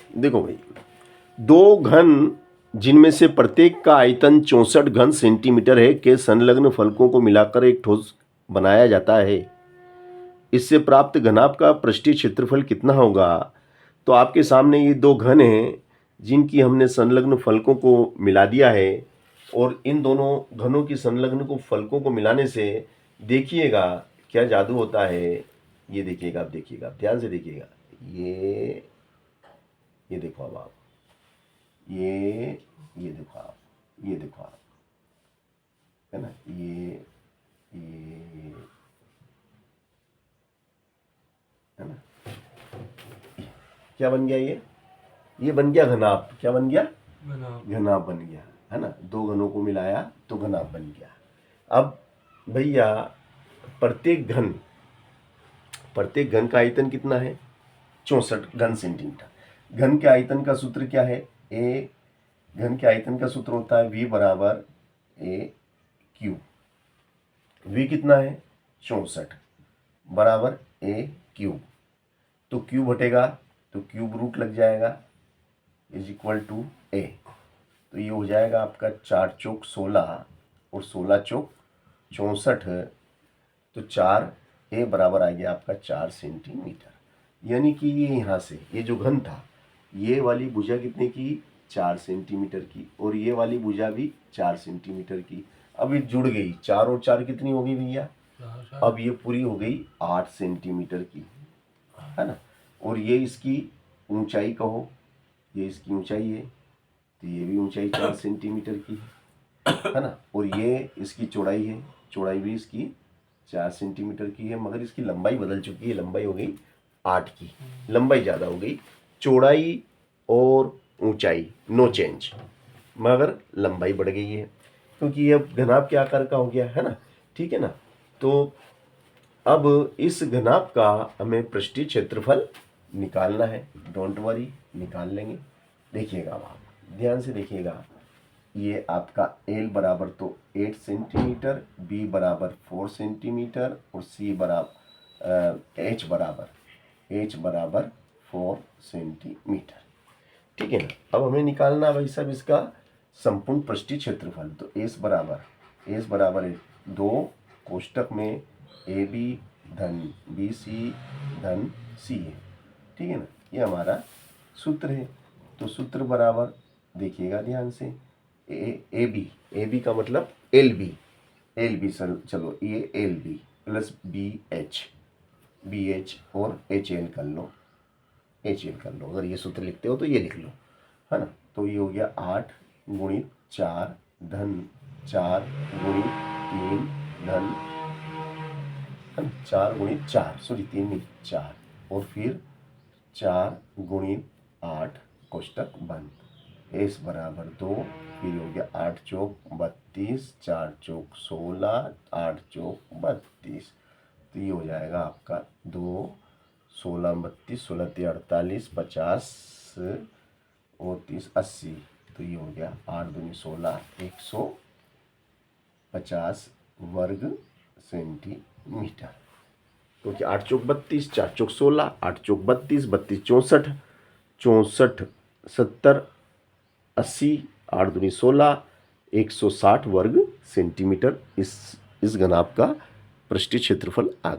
देखो भाई, दो घन जिनमें से प्रत्येक का आयतन 64 घन सेंटीमीटर है के संलग्न फलकों को मिलाकर एक ठोस बनाया जाता है। इससे प्राप्त घनाभ का पृष्ठीय क्षेत्रफल कितना होगा? तो आपके सामने ये दो घन हैं जिनकी हमने संलग्न फलकों को मिला दिया है, और इन दोनों घनों की संलग्न को फलकों को मिलाने से देखिएगा क्या जादू होता है। ये देखिएगा, आप देखिएगा, ध्यान से देखिएगा। ये देखो अब आप, ये देखो आप, ये देखो आप, है ना, ये है ना, क्या बन गया? ये बन गया घनाभ। क्या बन गया? घनाभ बन गया, है ना। दो घनों को मिलाया तो घनाभ बन गया। अब भैया प्रत्येक घन का आयतन कितना है? 64 घन सेंटीमीटर। घन के आयतन का सूत्र क्या है? घन के आयतन का सूत्र होता है V बराबर A क्यूब। V कितना है? 64 बराबर A क्यूब। तो क्यूब हटेगा तो क्यूब रूट लग जाएगा, इज इक्वल टू A। तो ये हो जाएगा आपका 4 चौक 16 और 16 चौक 64, तो 4 A बराबर आ गया आपका 4 सेंटीमीटर। यानी कि ये यहाँ से ये जो घन था, ये वाली भुजा कितने की? 4 सेंटीमीटर की, और ये वाली भुजा भी 4 सेंटीमीटर की। अब ये जुड़ गई, 4 और 4 कितनी हो गई भैया? अब ये पूरी हो गई 8 सेंटीमीटर की, है ना। और ये इसकी ऊंचाई कहो, ये इसकी ऊंचाई है, तो ये भी ऊंचाई 4 सेंटीमीटर की है ना। और ये इसकी चौड़ाई है, चौड़ाई भी इसकी 4 सेंटीमीटर की है, मगर इसकी लंबाई बदल चुकी है, लंबाई हो गई 8 की, लंबाई ज़्यादा हो गई। चौड़ाई और ऊंचाई नो चेंज, मगर लंबाई बढ़ गई है, क्योंकि ये घनाभ के आकार का हो गया, है ना। ठीक है ना। तो अब इस घनाभ का हमें पृष्ठीय क्षेत्रफल निकालना है। डोंट वरी, निकाल लेंगे। देखिएगा अब आप ध्यान से देखिएगा, ये आपका L बराबर तो 8 सेंटीमीटर, B बराबर 4 सेंटीमीटर और H बराबर 4 सेंटीमीटर। ठीक है ना। अब हमें निकालना भाई साहब इसका संपूर्ण पृष्ठीय क्षेत्रफल। तो S बराबर है 2 कोष्टक में AB धन BC धन C है। ठीक है ना। ये हमारा सूत्र है। तो सूत्र बराबर देखिएगा ध्यान से, ए बी का मतलब एल बी सर, चलो ये L B plus B H और एच एल कर लो, अगर ये सूत्र लिखते हो तो ये लिख लो, है ना। तो ये हो गया 8 गुणित 4 धन 4 गुणित 3 धन 4 गुणित 4, सॉरी 3 नहीं 4, और फिर 4 गुणित 8 कोष्टक बंद। S बराबर 2, फिर हो गया 8 चौक 32, 4 चौक 16, 8 चौक 32। तो ये हो जाएगा आपका 2 16 32 16 48 50 और 30 80। तो ये हो गया 8 दूनी 16 150 वर्ग सेंटीमीटर। क्योंकि 8 चौक 32, 4 चौक 16, 8 चौक 32, 32 64, 64 70 80, 8 दूनी 16, 160 वर्ग सेंटीमीटर इस घनाभ का पृष्ठीय क्षेत्रफल आ गया।